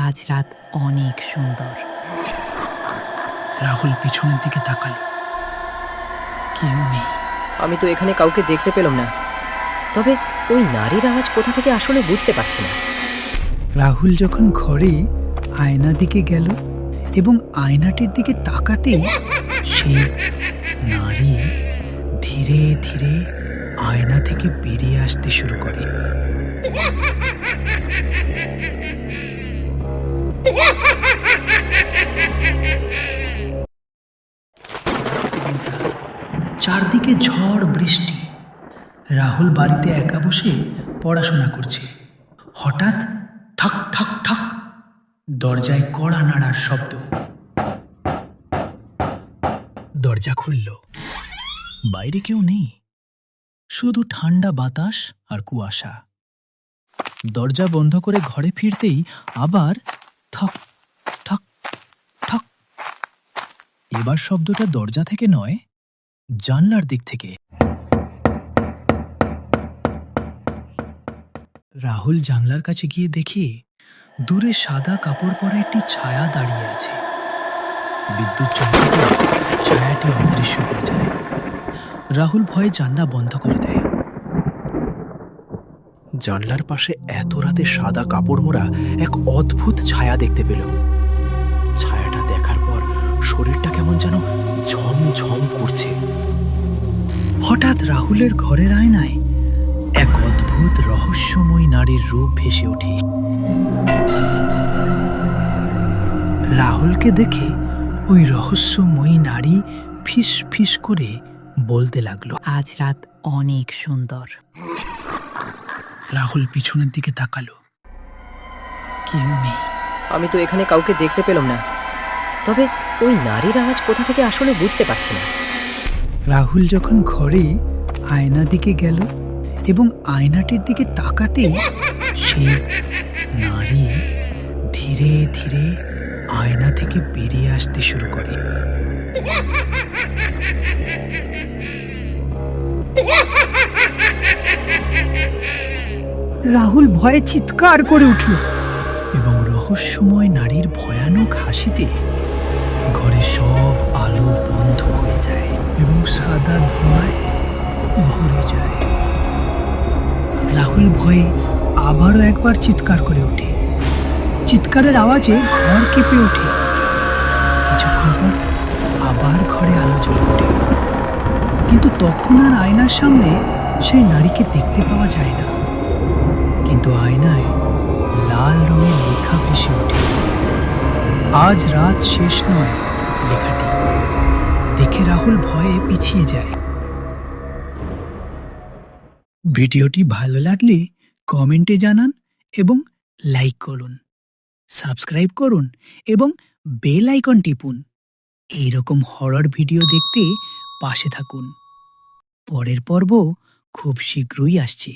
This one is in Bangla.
আজ রাত অনেক সুন্দর। রাহুল পিছনের দিকে তাকালো। কেউ নেই। আমি তো এখানে কাউকে দেখতে পেলাম না, তবে ওই নারীর আওয়াজ কোথা থেকে আসলে বুঝতে পারছি না। রাহুল যখন ঘরে আয়না দিকে গেল এবং আয়নাটির দিকে তাকাতেই সেই নারী ধীরে ধীরে আয়না থেকে বেরিয়ে আসতে শুরু করে। চারদিকে ঝড় বৃষ্টি। রাহুল বাড়িতে একা বসে পড়াশোনা করছে। হঠাৎ ঠক ঠক ঠক দরজায় কড়া নাড়ার শব্দ। দরজা খুলল। বাইরে কেউ নেই, শুধু ঠান্ডা বাতাস আর কুয়াশা। দরজা বন্ধ করে ঘরে ফিরতেই আবার ঠক ঠক ঠক। এবার শব্দটা দরজা থেকে নয়, জানলার দিক থেকে। রাহুল জানলার কাছে গিয়ে দেখে দূরে সাদা কাপড় পরা একটি ছায়া দাঁড়িয়ে আছে। বিদ্যুৎ চমকাতে ছায়াটি অদৃশ্য হয়ে যায়। রাহুল ভয়ে জানলা বন্ধ করে দেয়। জানলার পাশে এত রাতে সাদা কাপড় মোড়া এক অদ্ভুত ছায়া দেখতে পেল। ছায়াটা দেখার পর শরীরটা কেমন যেন ঝমঝম করছে। হঠাৎ রাহুলের ঘরের আয়নায় এক অদ্ভুত রহস্যময় নারীর রূপ ভেসে ওঠে। রাহুলকে দেখে ওই রহস্যময়ী নারী ফিস ফিস করে বলতে লাগলো, আজ রাত অনেক সুন্দর। রাহুল পিছনের দিকে তাকালো। কেউ নেই। আমি তো এখানে কাউকে দেখতে পেলাম না, তবে ওই নারীর আওয়াজ কোথা থেকে আসলে বুঝতে পারছি না। রাহুল যখন ঘরে আয়না দিকে গেল এবং আয়নাটির দিকে তাকাতেই সেই নারী ধীরে ধীরে আয়না থেকে বেরিয়ে আসতে শুরু করে। রাহুল ভয়ে চিৎকার করে উঠল এবং রহস্যময় নারীর ভয়ানক হাসিতে ঘরে সব আলো বন্ধ হয়ে যায় এবং সাদা ধোঁয়ায় ভরে যায়। রাহুল ভয়ে আবারও একবার চিৎকার করে ওঠে। চিৎকারের আওয়াজে ঘর কেঁপে ওঠে। কিছুক্ষণ পর আবার ঘরে আলো জ্বলে ওঠে, কিন্তু তখন আর আয়নার সামনে সেই নারীকে দেখতে পাওয়া যায় না। কিন্তু আয়নায় লাল রঙের লেখা ভেসে ওঠে। আজ রাত শেষ নয়। লেখাটি দেখে রাহুল ভয়ে পিছিয়ে যায়। ভিডিওটি ভালো লাগলে কমেন্টে জানান এবং লাইক করুন, সাবস্ক্রাইব করুন এবং বেল আইকন টিপুন। এইরকম হরর ভিডিও দেখতে পাশে থাকুন। পরের পর্ব খুব শীঘ্রই আসছে।